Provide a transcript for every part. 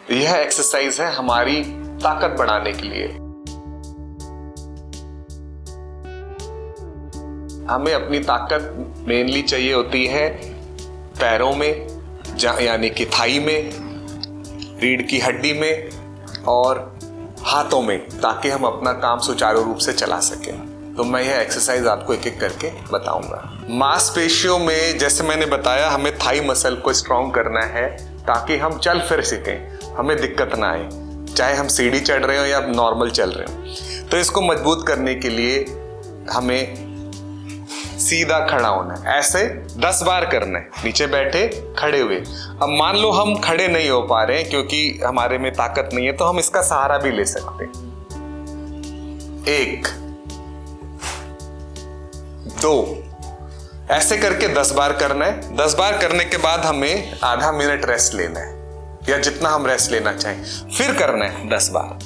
यह एक्सरसाइज है हमारी ताकत बढ़ाने के लिए। हमें अपनी ताकत मेनली चाहिए होती है पैरों में, यानी कि थाई में, रीढ़ की हड्डी में और हाथों में, ताकि हम अपना काम सुचारू रूप से चला सकें। तो मैं यह एक्सरसाइज आपको एक एक करके बताऊंगा। मांसपेशियों में जैसे मैंने बताया, हमें थाई मसल को स्ट्रॉन्ग करना है ताकि हम चल फिर सकें, हमें दिक्कत ना आए, चाहे हम सीढ़ी चढ़ रहे हो या नॉर्मल चल रहे हो। तो इसको मजबूत करने के लिए हमें सीधा खड़ा होना है, ऐसे 10 बार करना है, नीचे बैठे खड़े हुए। अब मान लो हम खड़े नहीं हो पा रहे हैं क्योंकि हमारे में ताकत नहीं है, तो हम इसका सहारा भी ले सकते हैं। 1 2 ऐसे करके 10 बार करना है। 10 बार करने के बाद हमें आधा मिनट रेस्ट लेना है, या जितना हम रेस्ट लेना चाहें, फिर करना है 10 बार।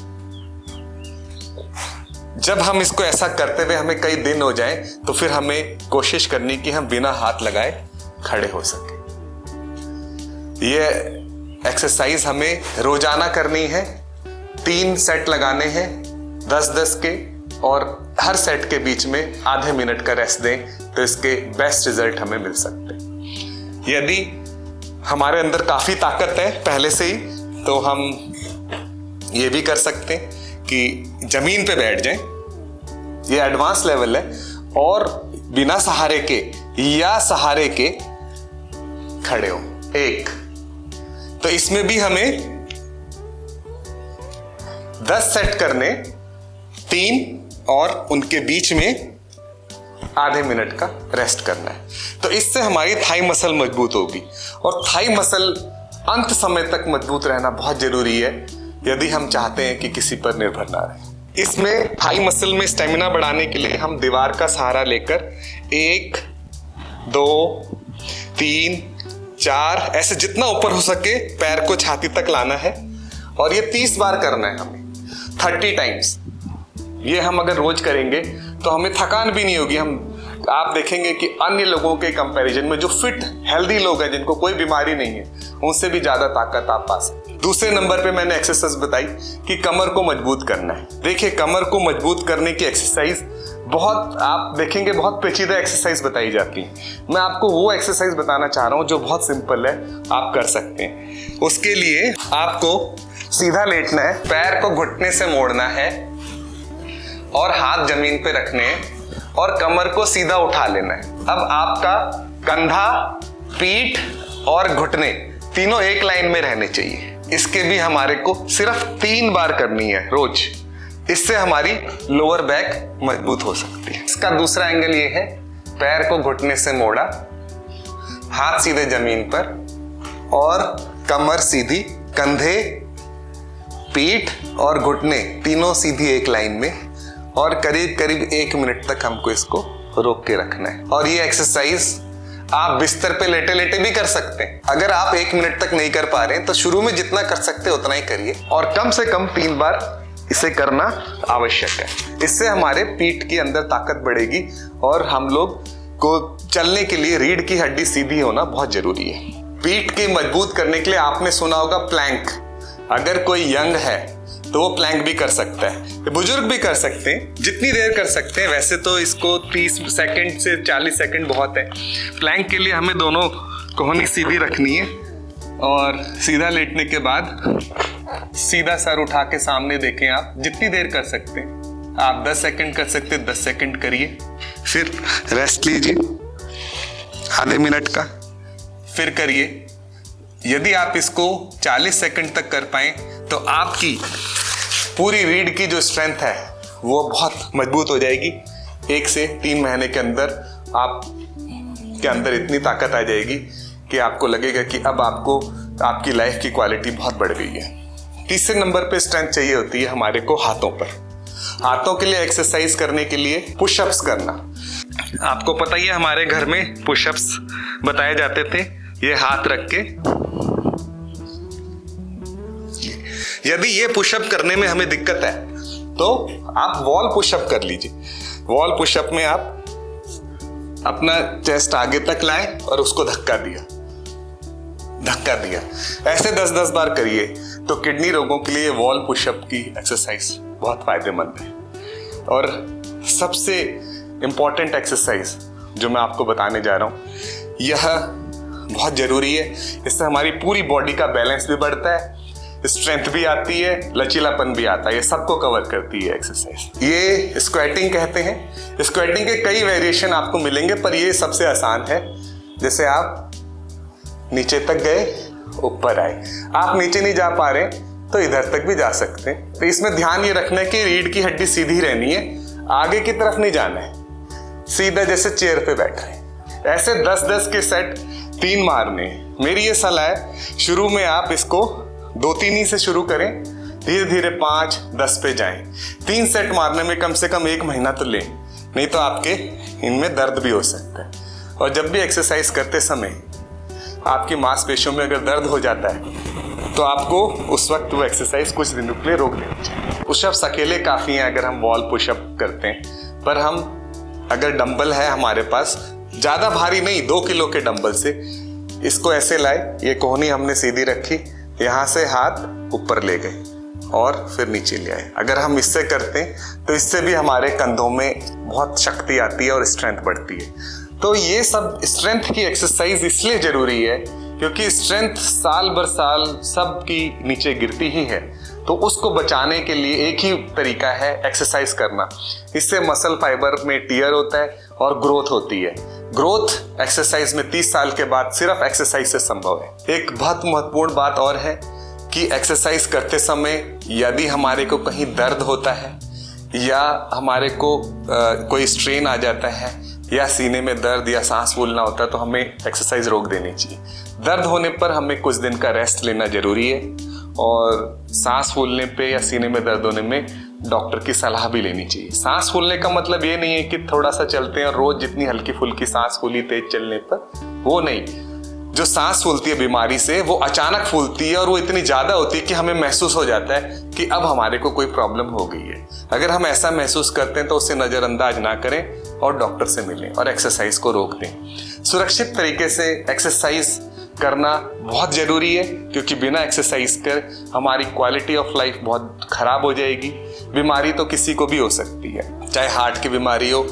जब हम इसको ऐसा करते हुए हमें कई दिन हो जाए, तो फिर हमें कोशिश करनी कि हम बिना हाथ लगाए खड़े हो सके। ये एक्सरसाइज हमें रोजाना करनी है। 3 सेट लगाने हैं 10-10 के, और हर सेट के बीच में आधे मिनट का रेस्ट दें, तो इसके बेस्ट रिजल्ट हमें मिल सकते हैं। यदि हमारे अंदर काफी ताकत है पहले से ही, तो हम ये भी कर सकते हैं कि जमीन पे बैठ जाएं। ये एडवांस लेवल है, और बिना सहारे के या सहारे के खड़े हो। 1 तो इसमें भी हमें 10 सेट करने, 3 और उनके बीच में आधे मिनट का रेस्ट करना है। तो इससे हमारी थाई मसल मजबूत होगी, और थाई मसल अंत समय तक मजबूत रहना बहुत जरूरी है यदि हम चाहते हैं कि किसी पर निर्भर ना रहे। इसमें थाई मसल में स्टेमिना बढ़ाने के लिए हम दीवार का सहारा लेकर 1 2 3 4 ऐसे जितना ऊपर हो सके पैर को छाती तक लाना है, और ये 30 बार करना है हमें, 30 टाइम्स। ये हम अगर रोज करेंगे तो हमें थकान भी नहीं होगी। आप देखेंगे कि अन्य लोगों के कंपैरिजन में जो फिट हेल्दी लोग हैं, जिनको कोई बीमारी नहीं है, उनसे भी ज्यादा ताकत आप पा सकते हैं। दूसरे नंबर पे मैंने एक्सरसाइज बताई कि कमर को मजबूत करना है। देखिए, कमर को मजबूत करने की एक्सरसाइज बहुत, आप देखेंगे बहुत पेचीदा एक्सरसाइज बताई जाती है। मैं आपको वो एक्सरसाइज बताना चाह रहा हूँ जो बहुत सिंपल है, आप कर सकते हैं। उसके लिए आपको सीधा लेटना है, पैर को घुटने से मोड़ना है और हाथ जमीन पे रखने हैं, और कमर को सीधा उठा लेना है। अब आपका कंधा, पीठ और घुटने तीनों एक लाइन में रहने चाहिए। इसके भी हमारे को सिर्फ 3 बार करनी है रोज। इससे हमारी लोअर बैक मजबूत हो सकती है। इसका दूसरा एंगल ये है, पैर को घुटने से मोड़ा, हाथ सीधे जमीन पर, और कमर सीधी, कंधे, पीठ और घुटने तीनों सीधी एक लाइन में, और करीब करीब 1 मिनट तक हमको इसको रोक के रखना है। और ये एक्सरसाइज आप बिस्तर पे लेटे लेटे भी कर सकते हैं। अगर आप 1 मिनट तक नहीं कर पा रहे हैं तो शुरू में जितना कर सकते हैं उतना ही करिए, और कम से कम 3 बार इसे करना आवश्यक है। इससे हमारे पीठ के अंदर ताकत बढ़ेगी, और हम लोग को चलने के लिए रीढ़ की हड्डी सीधी होना बहुत जरूरी है। पीठ की मजबूत करने के लिए आपने सुना होगा प्लैंक। अगर कोई यंग है तो वो प्लैंक भी कर सकता है, बुजुर्ग भी कर सकते हैं, जितनी देर कर सकते हैं। वैसे तो इसको 30 सेकंड से 40 सेकंड बहुत है। प्लैंक के लिए हमें दोनों कोहनी सीधी रखनी है, और सीधा लेटने के बाद सीधा सर उठा के सामने देखें। आप जितनी देर कर सकते हैं, आप 10 सेकंड कर सकते हैं, 10 सेकंड करिए, फिर रेस्ट लीजिए आधे मिनट का, फिर करिए। यदि आप इसको 40 सेकंड तक कर पाए तो आपकी पूरी रीढ़ की जो स्ट्रेंथ है वो बहुत मजबूत हो जाएगी। 1 से 3 महीने के अंदर आप के अंदर इतनी ताकत आ जाएगी कि आपको लगेगा कि अब आपको आपकी लाइफ की क्वालिटी बहुत बढ़ गई है। तीसरे नंबर पे स्ट्रेंथ चाहिए होती है हमारे को हाथों पर। हाथों के लिए एक्सरसाइज करने के लिए पुशअप्स करना। आपको पता ही है, हमारे घर में पुशअप्स बताए जाते थे। ये हाथ रख के, यदि ये पुशअप करने में हमें दिक्कत है तो आप वॉल पुशअप कर लीजिए। वॉल पुशअप में आप अपना चेस्ट आगे तक लाएं और उसको धक्का दिया, ऐसे 10-10 बार करिए। तो किडनी रोगों के लिए वॉल पुशअप की एक्सरसाइज बहुत फायदेमंद है। और सबसे इम्पॉर्टेंट एक्सरसाइज जो मैं आपको बताने जा रहा हूँ, यह बहुत ज़रूरी है। इससे हमारी पूरी बॉडी का बैलेंस भी बढ़ता है, स्ट्रेंथ भी आती है, लचीलापन भी आता है। ये सबको कवर करती है एक्सरसाइज। ये स्क्वैटिंग कहते हैं। स्क्वैटिंग के कई वेरिएशन आपको मिलेंगे, पर ये सबसे आसान है। जैसे आप नीचे तक गए, ऊपर आए। आप नीचे नहीं जा पा रहे तो इधर तक भी जा सकते हैं। तो इसमें ध्यान ये रखना है कि रीढ़ की हड्डी सीधी रहनी है, आगे की तरफ नहीं जाना है, सीधा जैसे चेयर पे बैठ रहे। ऐसे 10-10 के सेट 3 मारने। मेरी ये सलाह है, शुरू में आप इसको 2-3 ही से शुरू करें, धीरे धीरे 5-10 पे जाएं। 3 सेट मारने में कम से कम 1 महीना तो लें, नहीं तो आपके इनमें दर्द भी हो सकता है। और जब भी एक्सरसाइज करते समय आपकी मांसपेशियों में अगर दर्द हो जाता है तो आपको उस वक्त वो एक्सरसाइज कुछ दिनों के लिए रोक देनी चाहिए। पुशअप्स अकेले काफ़ी हैं अगर हम वॉल पुशअप करते हैं, पर हम अगर डंबल है हमारे पास, ज़्यादा भारी नहीं, 2 किलो के डंबल से इसको ऐसे लाए, ये कोहनी हमने सीधी रखी, यहाँ से हाथ ऊपर ले गए और फिर नीचे ले आए। अगर हम इससे करते हैं तो इससे भी हमारे कंधों में बहुत शक्ति आती है और स्ट्रेंथ बढ़ती है। तो ये सब स्ट्रेंथ की एक्सरसाइज इसलिए जरूरी है क्योंकि स्ट्रेंथ साल भर साल सबकी नीचे गिरती ही है। तो उसको बचाने के लिए एक ही तरीका है एक्सरसाइज करना। इससे मसल फाइबर में टियर होता है और ग्रोथ होती है। ग्रोथ एक्सरसाइज में 30 साल के बाद सिर्फ एक्सरसाइज से संभव है। एक बहुत महत्वपूर्ण बात और है कि एक्सरसाइज करते समय यदि हमारे को कहीं दर्द होता है या हमारे को कोई स्ट्रेन आ जाता है या सीने में दर्द या सांस फूलना होता है तो हमें एक्सरसाइज रोक देनी चाहिए। दर्द होने पर हमें कुछ दिन का रेस्ट लेना जरूरी है और सांस फूलने पे या सीने में दर्द होने में डॉक्टर की सलाह भी लेनी चाहिए। सांस फूलने का मतलब ये नहीं है कि थोड़ा सा चलते हैं और रोज जितनी हल्की फुल्की सांस फूली तेज चलने पर, वो नहीं। जो सांस फूलती है बीमारी से वो अचानक फूलती है और वो इतनी ज्यादा होती है कि हमें महसूस हो जाता है कि अब हमारे को कोई प्रॉब्लम हो गई है। अगर हम ऐसा महसूस करते हैं तो उसे नजरअंदाज ना करें और डॉक्टर से मिलें और एक्सरसाइज को रोक दें। सुरक्षित तरीके से एक्सरसाइज करना बहुत जरूरी है क्योंकि बिना एक्सरसाइज कर हमारी क्वालिटी ऑफ लाइफ बहुत खराब हो जाएगी। बीमारी तो किसी को भी हो सकती है, चाहे हार्ट की बीमारी हो,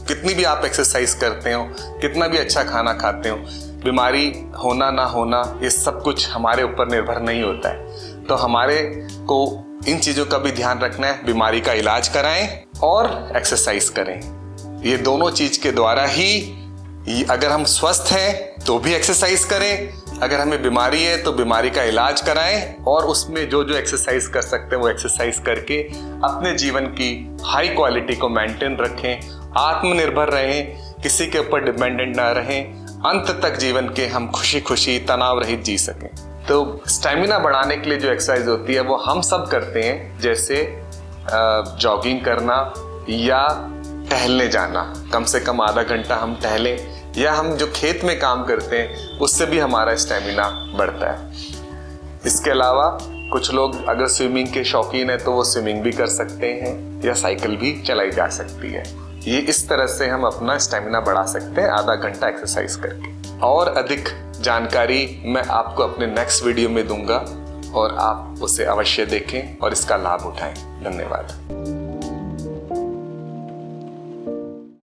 कितनी भी आप एक्सरसाइज करते हो, कितना भी अच्छा खाना खाते हो, बीमारी होना ना होना ये सब कुछ हमारे ऊपर निर्भर नहीं होता है। तो हमारे को इन चीज़ों का भी ध्यान रखना है। बीमारी का इलाज कराएं और एक्सरसाइज करें। ये दोनों चीज़ के द्वारा ही अगर हम स्वस्थ हैं तो भी एक्सरसाइज करें, अगर हमें बीमारी है तो बीमारी का इलाज कराएं और उसमें जो जो एक्सरसाइज कर सकते हैं वो एक्सरसाइज करके अपने जीवन की हाई क्वालिटी को मेंटेन रखें, आत्मनिर्भर रहें, किसी के ऊपर डिपेंडेंट ना रहें, अंत तक जीवन के हम खुशी खुशी तनाव रहित जी सकें। तो स्टैमिना बढ़ाने के लिए जो एक्सरसाइज होती है वो हम सब करते हैं, जैसे जॉगिंग करना या टहलने जाना। कम से कम आधा घंटा हम टहलें, या हम जो खेत में काम करते हैं उससे भी हमारा स्टैमिना बढ़ता है। इसके अलावा कुछ लोग अगर स्विमिंग के शौकीन है तो वो स्विमिंग भी कर सकते हैं या साइकिल भी चलाई जा सकती है। ये इस तरह से हम अपना स्टैमिना बढ़ा सकते हैं आधा घंटा एक्सरसाइज करके। और अधिक जानकारी मैं आपको अपने नेक्स्ट वीडियो में दूंगा और आप उसे अवश्य देखें और इसका लाभ उठाएं। धन्यवाद।